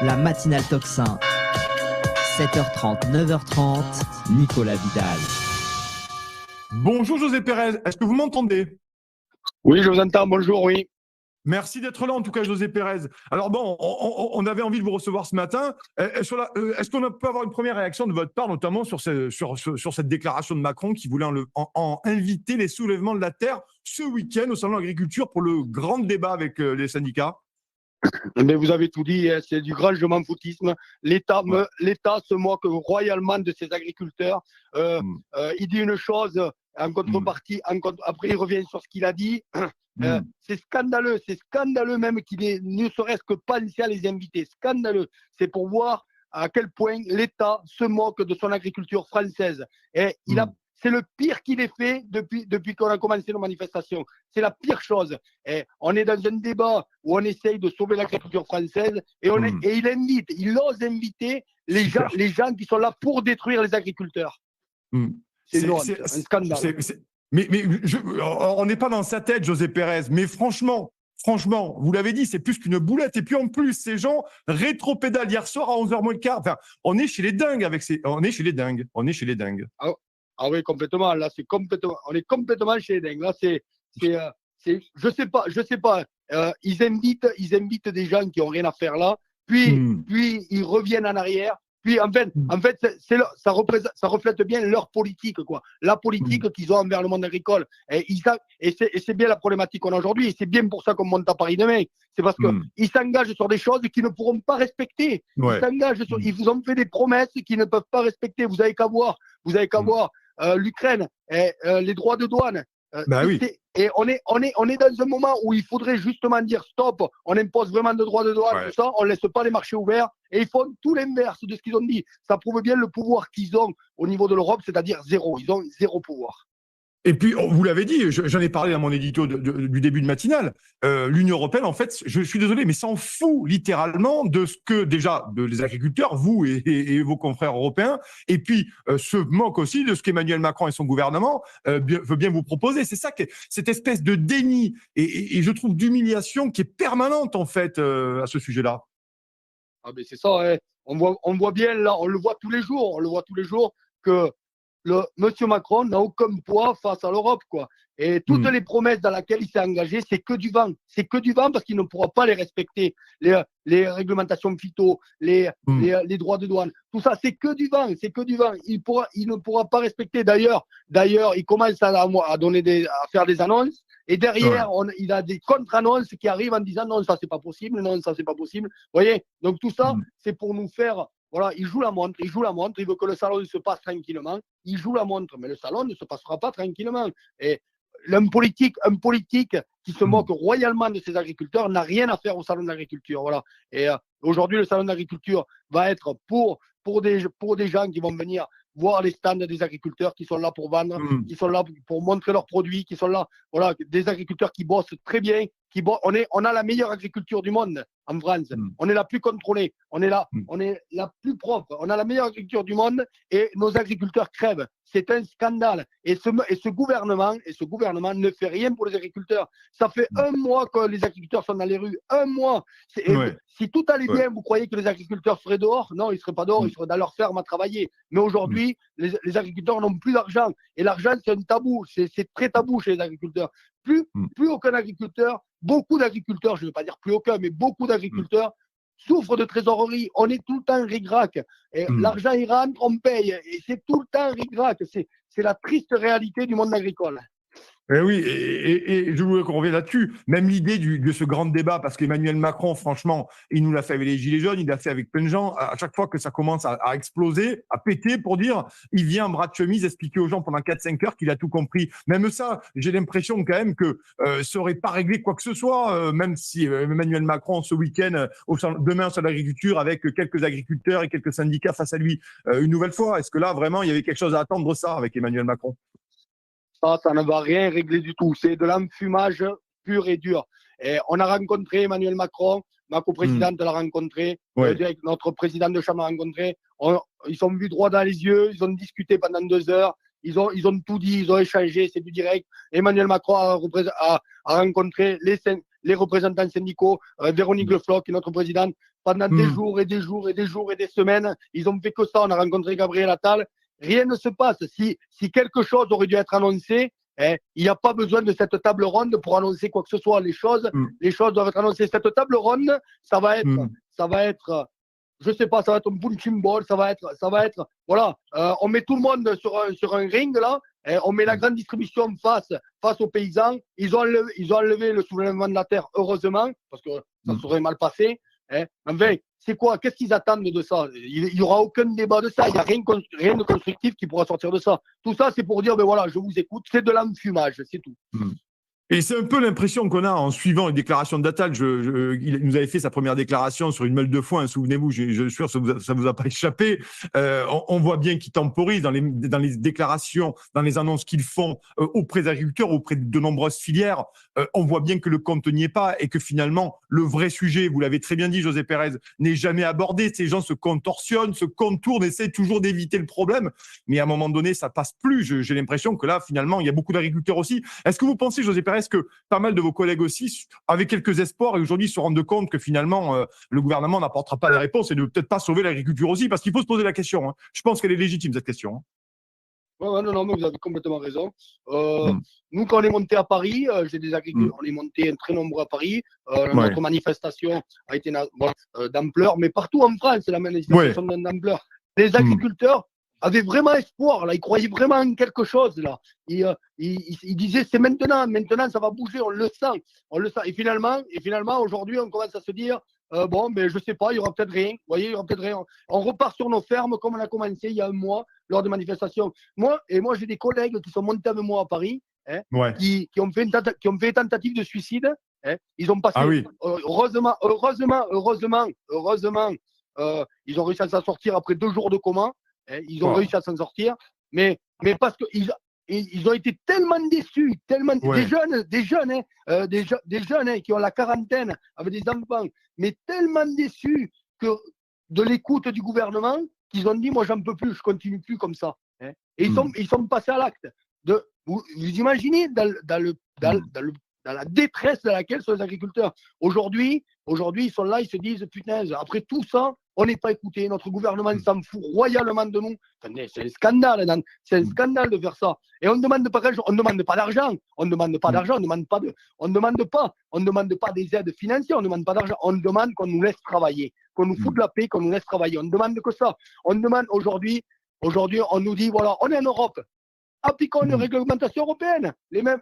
La matinale Tocsin. 7h30, 9h30, Nicolas Vidal. Bonjour José Pérez, est-ce que vous m'entendez? Oui, je vous entends, bonjour, oui. Merci d'être là en tout cas José Pérez. Alors bon, on avait envie de vous recevoir ce matin. Est-ce qu'on peut avoir une première réaction de votre part, notamment sur cette déclaration de Macron qui voulait inviter les soulèvements de la terre ce week-end au Salon de l'Agriculture pour le grand débat avec les syndicats? Mais vous avez tout dit, hein, c'est du grand je m'en foutisme. L'État se moque royalement de ses agriculteurs. Il dit une chose en contrepartie, après il revient sur ce qu'il a dit. C'est scandaleux même qu'il ait ne serait-ce que pensé à les inviter. Scandaleux. C'est pour voir à quel point l'État se moque de son agriculture française. Et c'est le pire qu'il ait fait depuis qu'on a commencé nos manifestations. C'est la pire chose. Et on est dans un débat où on essaye de sauver l'agriculture française et il ose inviter les gens qui sont là pour détruire les agriculteurs. C'est un scandale. On n'est pas dans sa tête, José Pérez, mais franchement, vous l'avez dit, c'est plus qu'une boulette. Et puis en plus, ces gens rétropédalent hier soir à 11h moins le quart. Enfin, on est chez les dingues On est chez les dingues. Ah oui, complètement. Là, on est complètement chez les dingues. Là, je sais pas. Ils invitent des gens qui ont rien à faire là. Puis ils reviennent en arrière. Puis en fait, ça reflète bien leur politique, quoi. La politique qu'ils ont envers le monde agricole. Et c'est bien la problématique qu'on a aujourd'hui. Et c'est bien pour ça qu'on monte à Paris demain. C'est parce qu'ils s'engagent sur des choses qu'ils ne pourront pas respecter. Ouais. Ils vous ont fait des promesses qu'ils ne peuvent pas respecter. Vous avez qu'à voir l'Ukraine et les droits de douane. Oui. Et on est dans un moment où il faudrait justement dire stop, on impose vraiment de droits de douane, tout ça, on laisse pas les marchés ouverts, et ils font tout l'inverse de ce qu'ils ont dit. Ça prouve bien le pouvoir qu'ils ont au niveau de l'Europe, c'est-à-dire zéro. Ils ont zéro pouvoir. Et puis, vous l'avez dit, j'en ai parlé dans mon édito du début de matinale, l'Union européenne, en fait, je suis désolé, mais s'en fout littéralement de ce que, déjà, les agriculteurs, vous et vos confrères européens, et puis se moque aussi de ce qu'Emmanuel Macron et son gouvernement veut bien vous proposer. C'est ça, cette espèce de déni et je trouve d'humiliation qui est permanente, en fait, à ce sujet-là. Ah, mais c'est ça, hein. On voit bien, là, on le voit tous les jours que Monsieur Macron n'a aucun poids face à l'Europe, quoi. Et toutes les promesses dans lesquelles il s'est engagé, c'est que du vent. C'est que du vent parce qu'il ne pourra pas les respecter. Les réglementations phyto, les droits de douane, tout ça, c'est que du vent. Il ne pourra pas respecter. D'ailleurs, il commence à faire des annonces. Et derrière, il a des contre-annonces qui arrivent en disant non, ça c'est pas possible, non, ça c'est pas possible. Vous voyez? Donc tout ça, c'est pour nous faire. Voilà, il joue la montre, il veut que le salon se passe tranquillement, il joue la montre, mais le salon ne se passera pas tranquillement. Et un politique qui se moque royalement de ses agriculteurs n'a rien à faire au salon de l'agriculture. Voilà. Et aujourd'hui, le salon de l'agriculture va être pour des gens qui vont venir voir les stands des agriculteurs qui sont là pour vendre, qui sont là pour montrer leurs produits, qui sont là, voilà, des agriculteurs qui bossent très bien, on a la meilleure agriculture du monde en France. On est la plus contrôlée, on est la plus propre, on a la meilleure agriculture du monde et nos agriculteurs crèvent. C'est un scandale. Et ce gouvernement ne fait rien pour les agriculteurs. Ça fait un mois que les agriculteurs sont dans les rues. Un mois. Si tout allait bien, vous croyez que les agriculteurs seraient dehors? Non, ils ne seraient pas dehors, ils seraient dans leur ferme à travailler. Mais aujourd'hui, les agriculteurs n'ont plus d'argent. Et l'argent, c'est un tabou. C'est très tabou chez les agriculteurs. Plus aucun agriculteur, beaucoup d'agriculteurs, je ne veux pas dire plus aucun, mais beaucoup d'agriculteurs souffrent de trésorerie. On est tout le temps ric-rac. L'argent, il rentre, on paye. Et c'est tout le temps ric-rac. C'est la triste réalité du monde agricole. Oui, et je voulais qu'on revienne là-dessus. Même l'idée de ce grand débat, parce qu'Emmanuel Macron, franchement, il nous l'a fait avec les Gilets jaunes, il l'a fait avec plein de gens. À chaque fois que ça commence à exploser, à péter, pour dire, il vient en bras de chemise expliquer aux gens pendant 4-5 heures qu'il a tout compris. Même ça, j'ai l'impression quand même que ça n'aurait pas réglé quoi que ce soit, même si Emmanuel Macron, ce week-end, demain sur l'agriculture, avec quelques agriculteurs et quelques syndicats face à lui, une nouvelle fois. Est-ce que là, vraiment, il y avait quelque chose à attendre ça avec Emmanuel Macron? Ça ne va rien régler du tout. C'est de l'enfumage pur et dur. Et on a rencontré Emmanuel Macron, ma coprésidente l'a rencontré, notre président de chambre l'a rencontré. Ils sont vus droit dans les yeux, ils ont discuté pendant 2 heures, ils ont tout dit, ils ont échangé, c'est du direct. Emmanuel Macron a rencontré les représentants syndicaux, Véronique Le Floch, qui est notre présidente, pendant des jours et des jours et des jours et des semaines. Ils ont fait que ça. On a rencontré Gabriel Attal. Rien ne se passe. Si quelque chose aurait dû être annoncé, il n'y a pas besoin de cette table ronde pour annoncer quoi que ce soit. Les choses doivent être annoncées. Cette table ronde, ça va être, je sais pas, ça va être un punching ball, ça va être, voilà, on met tout le monde sur un ring là, on met la grande distribution face aux paysans. Ils ont enlevé le soulèvement de la terre, heureusement, parce que ça serait mal passé. Enfin, c'est quoi? Qu'est-ce qu'ils attendent de ça? Il n'y aura aucun débat de ça. Il n'y a rien de constructif qui pourra sortir de ça. Tout ça, c'est pour dire, ben voilà, je vous écoute. C'est de l'enfumage, c'est tout. Et c'est un peu l'impression qu'on a en suivant les déclarations d'Attal. Il nous avait fait sa première déclaration sur une meule de foin, souvenez-vous, je suis sûr que ça vous a pas échappé. On voit bien qu'ils temporisent dans les déclarations, dans les annonces qu'ils font auprès des agriculteurs, auprès de nombreuses filières. On voit bien que le compte n'y est pas et que finalement, le vrai sujet, vous l'avez très bien dit, José Pérez, n'est jamais abordé. Ces gens se contorsionnent, se contournent, essaient toujours d'éviter le problème. Mais à un moment donné, ça passe plus. J'ai l'impression que là, finalement, il y a beaucoup d'agriculteurs aussi. Est-ce que vous pensez, José Pérez, que pas mal de vos collègues aussi avaient quelques espoirs et aujourd'hui se rendent compte que finalement le gouvernement n'apportera pas les réponses et ne peut-être pas sauver l'agriculture aussi, parce qu'il faut se poser la question. Je pense qu'elle est légitime, cette question. Non, mais vous avez complètement raison. Nous, quand on est monté à Paris, j'ai des agriculteurs, on est monté très nombreux à Paris. Notre manifestation a été d'ampleur, mais partout en France, c'est la manifestation d'ampleur. Les agriculteurs avaient vraiment espoir, là. Ils croyaient vraiment en quelque chose, là. Ils disaient, c'est maintenant ça va bouger, on le sent. Et finalement, aujourd'hui, on commence à se dire, mais je sais pas, il y aura peut-être rien. Vous voyez, il y aura peut-être rien. On repart sur nos fermes comme on a commencé il y a un mois, lors des manifestations. Moi, j'ai des collègues qui sont montés avec moi à Paris, qui ont fait une tentative de suicide. Ils ont passé, heureusement, ils ont réussi à s'en sortir après 2 jours de coma. Ils ont réussi à s'en sortir, mais parce qu'ils ont été tellement déçus, des jeunes qui ont la quarantaine avec des enfants, mais tellement déçus de l'écoute du gouvernement qu'ils ont dit, moi j'en peux plus, je continue plus comme ça. Et ils sont passés à l'acte. Vous imaginez dans la détresse dans laquelle sont les agriculteurs. Aujourd'hui, ils sont là, ils se disent, putain, après tout ça, on n'est pas écouté, notre gouvernement s'en fout royalement de nous. C'est un scandale, c'est un scandale de faire ça. Et on ne demande pas d'argent, on ne demande pas des aides financières, on ne demande pas d'argent, on demande qu'on nous laisse travailler, qu'on nous foute de la paix, qu'on nous laisse travailler. On ne demande que ça. On demande aujourd'hui, on nous dit, voilà, on est en Europe. Appliquons une réglementation européenne. Les mêmes.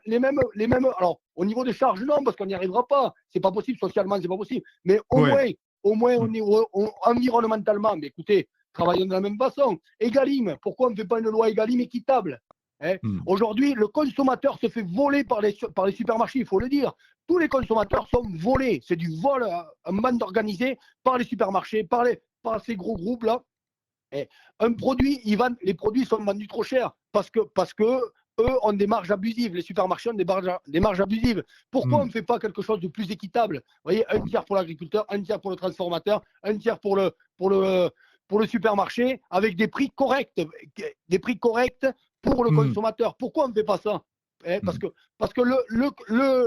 Alors, au niveau des charges, non, parce qu'on n'y arrivera pas. C'est pas possible, socialement, c'est pas possible. Mais au moins, environnementalement. Mais écoutez, travaillons de la même façon. Egalim, pourquoi on ne fait pas une loi Egalim équitable? Aujourd'hui, le consommateur se fait voler par les supermarchés, il faut le dire. Tous les consommateurs sont volés. C'est du vol, un bande organisé par les supermarchés, par ces gros groupes-là. Un produit, les produits sont vendus trop cher parce que eux ont des marges abusives. Les supermarchés ont des marges abusives. Pourquoi on ne fait pas quelque chose de plus équitable? Vous voyez, 1/3 pour l'agriculteur, 1/3 pour le transformateur, 1/3 pour le supermarché, avec des prix corrects pour le consommateur. Pourquoi on ne fait pas ça? Parce que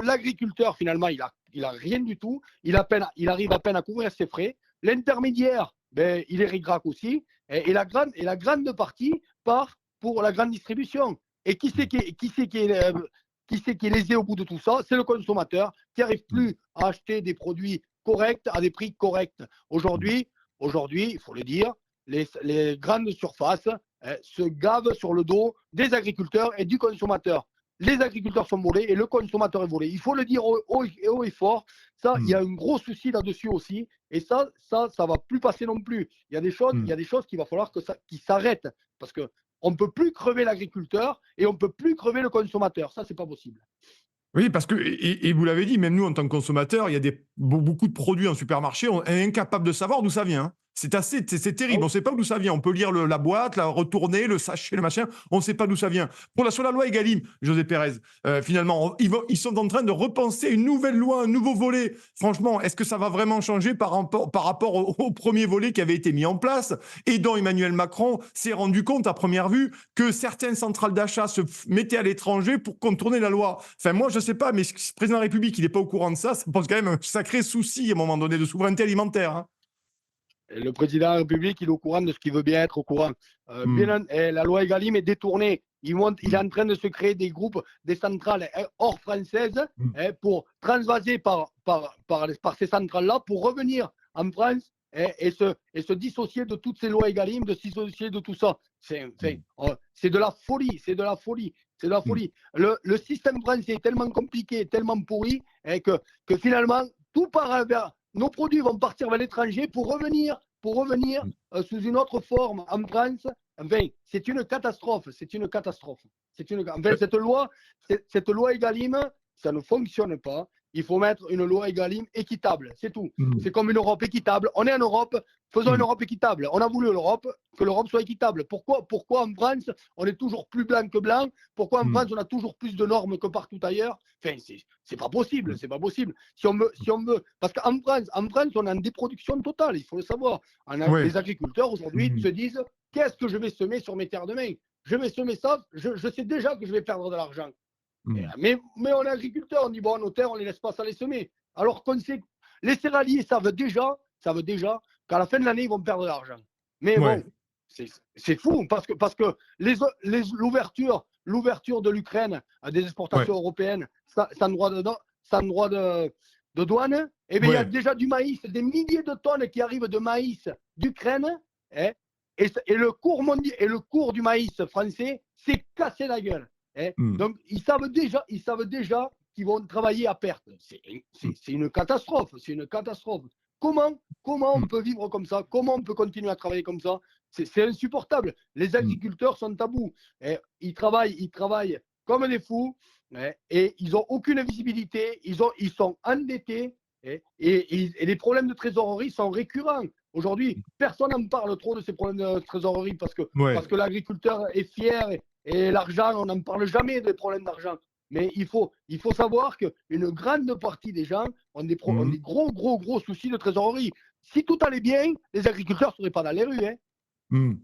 l'agriculteur, finalement, il a rien du tout. Il arrive à peine à couvrir ses frais. L'intermédiaire, il est rigrac aussi. Et la grande partie part pour la grande distribution. Et qui c'est qui est lésé au bout de tout ça? C'est le consommateur qui n'arrive plus à acheter des produits corrects à des prix corrects. Aujourd'hui, il faut le dire, les grandes surfaces se gavent sur le dos des agriculteurs et du consommateur. Les agriculteurs sont volés et le consommateur est volé. Il faut le dire haut et fort. Ça, il y a un gros souci là-dessus aussi. Et ça va plus passer non plus. Il y a des choses qu'il va falloir qui s'arrêtent. Parce qu'on ne peut plus crever l'agriculteur et on ne peut plus crever le consommateur. Ça, c'est pas possible. Oui, parce que, et vous l'avez dit, même nous, en tant que consommateurs, il y a beaucoup de produits en supermarché, on est incapable de savoir d'où ça vient. C'est terrible. On ne sait pas d'où ça vient. On peut lire la boîte, la retourner, le sachet, le machin. On ne sait pas d'où ça vient. Sur la loi Egalim, José Pérez, finalement, ils sont en train de repenser une nouvelle loi, un nouveau volet. Franchement, est-ce que ça va vraiment changer par rapport au premier volet qui avait été mis en place et dont Emmanuel Macron s'est rendu compte à première vue que certaines centrales d'achat se mettaient à l'étranger pour contourner la loi. Enfin, moi, je ne sais pas, mais si le président de la République, il n'est pas au courant de ça pose quand même un sacré souci à un moment donné de souveraineté alimentaire. Hein. Et le président de la République, il est au courant de ce qu'il veut bien être au courant. La loi Egalim est détournée. Il est en train de se créer des groupes, des centrales hors françaises pour transvaser par ces centrales-là pour revenir en France et se dissocier de toutes ces lois Egalim, de se dissocier de tout ça. C'est de la folie, c'est de la folie. C'est de la folie. Le système français est tellement compliqué, tellement pourri que finalement, tout part vers... Nos produits vont partir vers l'étranger pour revenir sous une autre forme en France. Enfin, c'est une catastrophe. C'est une catastrophe. Enfin, cette loi Egalim, ça ne fonctionne pas. Il faut mettre une loi Egalim équitable. C'est tout. C'est comme une Europe équitable. On est en Europe. Faisons une Europe équitable. On a voulu que l'Europe soit équitable. Pourquoi en France, on est toujours plus blanc que blanc? Pourquoi en France, on a toujours plus de normes que partout ailleurs? Enfin, c'est pas possible. C'est pas possible. Si on veut, parce qu'en France, on a une déproduction totale. Il faut le savoir. Les agriculteurs aujourd'hui se disent qu'est-ce que je vais semer sur mes terres demain? Je vais semer ça. Je sais déjà que je vais perdre de l'argent. Mais on est agriculteur, on dit bon, nos terres, on les laisse pas ça les semer. Alors qu'on sait, les céréaliers savent déjà qu'à la fin de l'année, ils vont perdre de l'argent. Mais bon, c'est fou parce que l'ouverture de l'Ukraine à des exportations européennes, sans droit de douane, et bien il y a déjà du maïs, des milliers de tonnes qui arrivent de maïs d'Ukraine, et le cours du maïs français s'est cassé la gueule. Donc, ils savent déjà qu'ils vont travailler à perte. C'est une catastrophe. C'est une catastrophe. Comment on peut vivre comme ça? Comment on peut continuer à travailler comme ça? C'est insupportable. Les agriculteurs sont à bout. Ils travaillent comme des fous et ils n'ont aucune visibilité. Ils sont endettés et les problèmes de trésorerie sont récurrents. Aujourd'hui, personne n'en parle trop de ces problèmes de trésorerie parce que l'agriculteur est fier et l'argent, on n'en parle jamais des problèmes d'argent. Mais il faut savoir qu'une grande partie des gens ont des gros soucis de trésorerie. Si tout allait bien, les agriculteurs ne seraient pas dans les rues.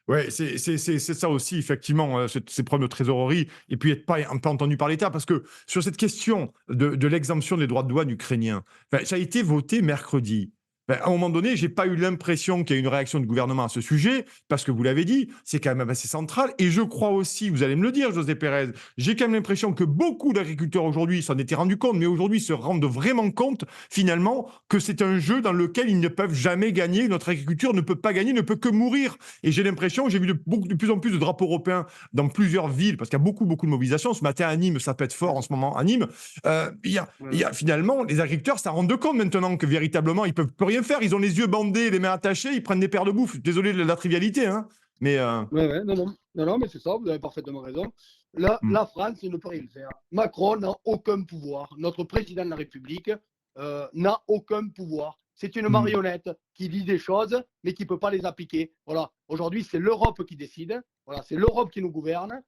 Oui, c'est ça aussi, effectivement, ces problèmes de trésorerie, et puis être pas entendu par l'État, parce que sur cette question de l'exemption des droits de douane ukrainiens, ça a été voté mercredi. À un moment donné, j'ai pas eu l'impression qu'il y a une réaction du gouvernement à ce sujet, parce que vous l'avez dit, c'est quand même assez central. Et je crois aussi, vous allez me le dire, José Pérez, j'ai quand même l'impression que beaucoup d'agriculteurs aujourd'hui s'en étaient rendus compte, mais aujourd'hui se rendent vraiment compte, finalement, que c'est un jeu dans lequel ils ne peuvent jamais gagner. Notre agriculture ne peut pas gagner, ne peut que mourir. Et j'ai l'impression, j'ai vu de plus en plus de drapeaux européens dans plusieurs villes, parce qu'il y a beaucoup de mobilisations. Ce matin à Nîmes, ça pète fort en ce moment à Nîmes. Il y a finalement, les agriculteurs s'en rendent compte maintenant que véritablement, ils peuvent plus rien faire. Ils ont les yeux bandés, les mains attachées, ils prennent des paires de bouffe. Désolé de la trivialité, hein. Mais non, mais c'est ça, vous avez parfaitement raison. La France ne peut rien faire. Macron n'a aucun pouvoir. Notre président de la République n'a aucun pouvoir. C'est une marionnette qui dit des choses, mais qui ne peut pas les appliquer. Voilà. Aujourd'hui, c'est l'Europe qui décide. Voilà. C'est l'Europe qui nous gouverne.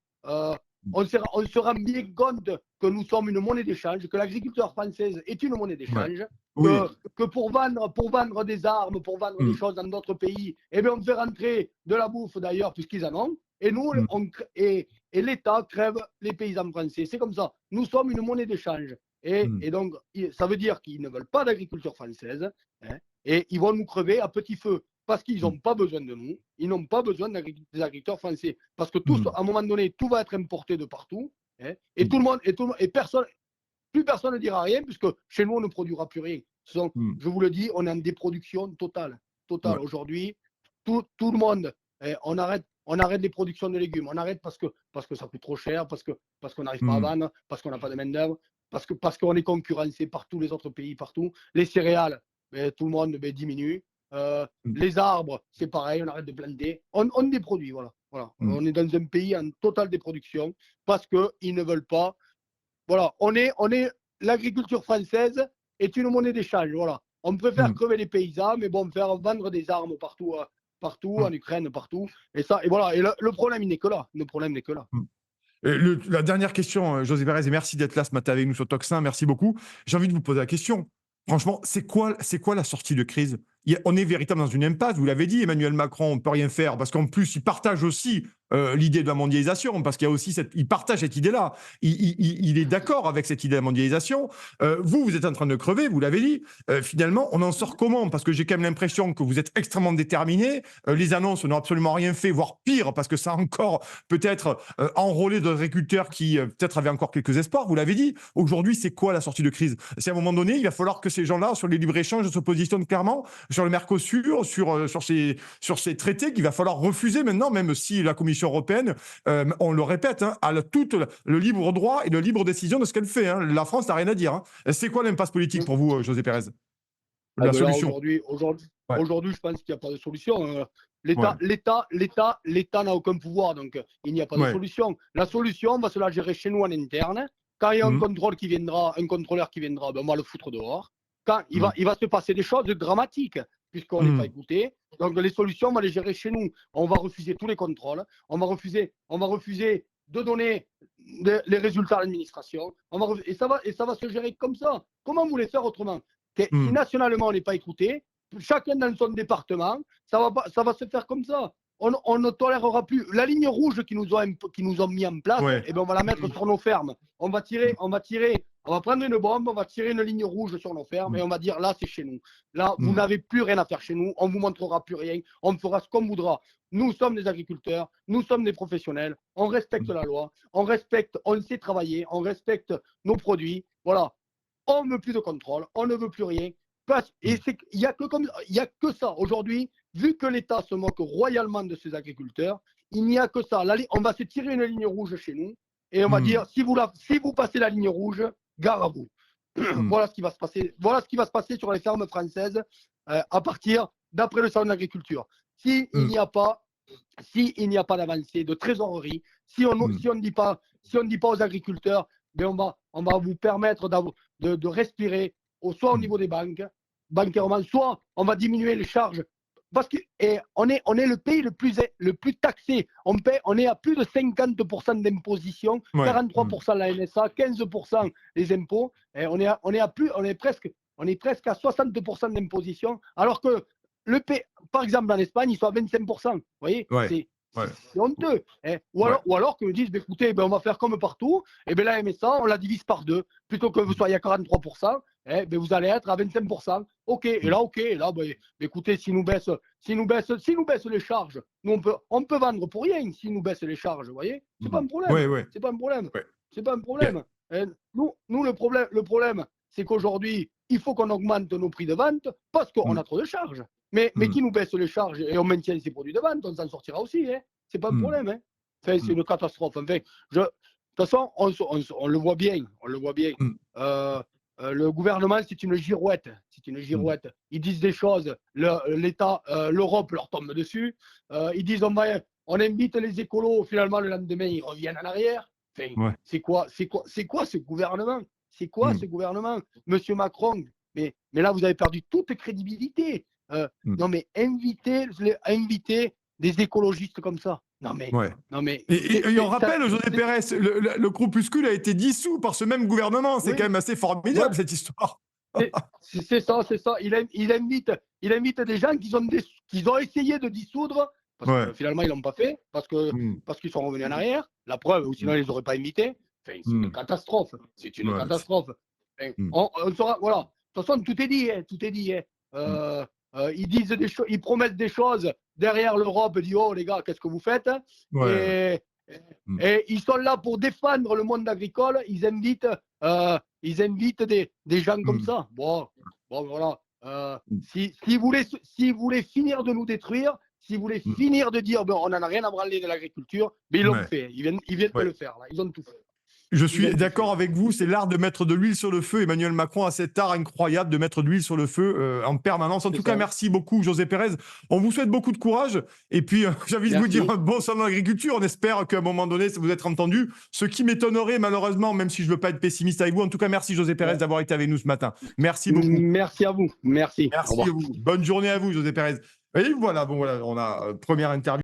On se rend bien compte que nous sommes une monnaie d'échange, que l'agriculture française est une monnaie d'échange, que pour vendre des armes, pour vendre des choses dans d'autres pays, eh bien on fait rentrer de la bouffe d'ailleurs, puisqu'ils en ont, et nous, et l'État crève les paysans français. C'est comme ça. Nous sommes une monnaie d'échange. Et donc, ça veut dire qu'ils ne veulent pas d'agriculture française, et ils vont nous crever à petit feu. Parce qu'ils n'ont pas besoin de nous, ils n'ont pas besoin des agriculteurs français. Parce que à un moment donné, tout va être importé de partout, et plus personne ne dira rien, puisque chez nous, on ne produira plus rien. Je vous le dis, on est en déproduction totale. Aujourd'hui, tout le monde, on arrête les productions de légumes. On arrête parce que ça coûte trop cher, parce qu'on n'arrive pas à vendre, parce qu'on n'a pas de main-d'œuvre, parce qu'on est concurrencé par tous les autres pays, partout. Les céréales, tout le monde diminue. Les arbres, c'est pareil, on arrête de planter. On déproduit, voilà. On est dans un pays en totale déproduction parce qu'ils ne veulent pas. Voilà, l'agriculture française est une monnaie d'échange. Voilà. On préfère crever les paysans, mais bon, faire vendre des armes partout, en Ukraine, partout. Et voilà. Et le problème, il n'est que là. Le problème n'est que là. La dernière question, José Pérez, et merci d'être là ce matin avec nous sur Toxin, merci beaucoup. J'ai envie de vous poser la question. Franchement, c'est quoi la sortie de crise? On est véritablement dans une impasse, vous l'avez dit, Emmanuel Macron, on ne peut rien faire, parce qu'en plus, il partage aussi l'idée de la mondialisation, parce qu'il y a aussi il partage cette idée-là. Il est d'accord avec cette idée de la mondialisation. Vous êtes en train de crever, vous l'avez dit. Finalement, on en sort comment? Parce que j'ai quand même l'impression que vous êtes extrêmement déterminés. Les annonces n'ont absolument rien fait, voire pire, parce que ça a encore peut-être enrôlé d'autres agriculteurs qui peut-être avaient encore quelques espoirs. Vous l'avez dit. Aujourd'hui, c'est quoi la sortie de crise? C'est à un moment donné, il va falloir que ces gens-là, sur les libres-échanges, se positionnent clairement sur le Mercosur, sur ces traités qu'il va falloir refuser maintenant, même si la Commission européenne, on le répète, hein, a tout le libre droit et de libre décision de ce qu'elle fait. Hein. La France n'a rien à dire. Hein. C'est quoi l'impasse politique pour vous, José Pérez? La solution? Aujourd'hui, je pense qu'il n'y a pas de solution. L'État n'a aucun pouvoir, donc il n'y a pas de solution. La solution, on va se la gérer chez nous en interne. Quand il y a un contrôleur qui viendra, ben on va le foutre dehors. Quand il va se passer des choses dramatiques, puisqu'on n'est pas écouté. Donc les solutions, on va les gérer chez nous. On va refuser tous les contrôles. On va refuser de donner les résultats à l'administration. Et ça va se gérer comme ça. Comment vous voulez faire autrement? Si nationalement on n'est pas écouté, chacun dans son département, ça va se faire comme ça. On ne tolérera plus la ligne rouge qui nous ont mis en place. Et ben on va la mettre sur nos fermes. On va prendre une bombe, on va tirer une ligne rouge sur nos fermes et on va dire là c'est chez nous. Là vous n'avez plus rien à faire chez nous, on vous montrera plus rien, on fera ce qu'on voudra. Nous sommes des agriculteurs, nous sommes des professionnels, on respecte la loi, on sait travailler, on respecte nos produits. Voilà, on ne veut plus de contrôle, on ne veut plus rien. Et il n'y a que ça aujourd'hui. Vu que l'État se moque royalement de ses agriculteurs, il n'y a que ça. On va se tirer une ligne rouge chez nous et on va dire si vous passez la ligne rouge, gare à vous. Voilà ce qui va se passer. Voilà ce qui va se passer sur les fermes françaises à partir d'après le salon de l'agriculture. S'il n'y a pas d'avancée, de trésorerie, si on ne dit pas aux agriculteurs, ben on va vous permettre de respirer, soit au niveau des banques, bancairement, soit on va diminuer les charges. Parce qu'on est le pays le plus taxé. On est à plus de 50% d'imposition, 43% la NSA, 15% les impôts. Et on est presque à 60% d'imposition. Alors que par exemple en Espagne, ils sont à 25%. Vous voyez, c'est honteux. Ou alors qu'ils nous disent, écoutez, on va faire comme partout. Et bien la MSA, on la divise par deux. Plutôt que vous soyez à 43%, vous allez être à 25%. OK. Et là, écoutez, si nous baissent les charges, nous on peut vendre pour rien s'ils nous baissent les charges. Vous voyez, c'est pas un problème. C'est pas un problème. C'est pas un problème. Nous, le problème, c'est qu'aujourd'hui, il faut qu'on augmente nos prix de vente parce qu'on a trop de charges. Mais qui nous baisse les charges et on maintient ces produits de vente, on s'en sortira aussi. C'est pas un problème. Enfin, c'est une catastrophe. Enfin, de toute façon, on le voit bien. Le gouvernement, c'est une girouette. Ils disent des choses, l'État, l'Europe leur tombe dessus. Ils disent on invite les écolos, finalement le lendemain ils reviennent en arrière. Enfin, c'est quoi ce gouvernement? C'est quoi ce gouvernement? Monsieur Macron, mais là vous avez perdu toute crédibilité. Non mais inviter des écologistes comme ça. Non mais. Et on rappelle, José Pérez, le groupuscule a été dissous par ce même gouvernement. C'est quand même assez formidable cette histoire. C'est ça. Il invite des gens qu'ils ont essayé de dissoudre, parce que finalement ils l'ont pas fait, parce qu'ils sont revenus en arrière. La preuve, ou sinon ils les auraient pas invités. Enfin, c'est une catastrophe. C'est une catastrophe. On saura, voilà. De toute façon, tout est dit. Ils promettent des choses derrière l'Europe, disent oh les gars, qu'est-ce que vous faites? Et ils sont là pour défendre le monde agricole. Ils invitent des gens comme ça. Bon voilà. Si vous voulez finir de nous détruire, si vous voulez finir de dire on n'en a rien à branler de l'agriculture, mais ils l'ont fait. Ils viennent de le faire là. Ils ont tout fait. Je suis d'accord avec vous, c'est l'art de mettre de l'huile sur le feu. Emmanuel Macron a cet art incroyable de mettre de l'huile sur le feu en permanence. En tout cas, merci beaucoup, José Pérez. On vous souhaite beaucoup de courage. Et puis, j'ai envie de vous dire un bon salon d'agriculture. On espère qu'à un moment donné, ça vous être entendu. Ce qui m'étonnerait, malheureusement, même si je ne veux pas être pessimiste avec vous. En tout cas, merci, José Pérez, d'avoir été avec nous ce matin. Merci beaucoup. Merci à vous. Merci. Merci à vous. Bonne journée à vous, José Pérez. Et voilà, bon, voilà, on a première interview.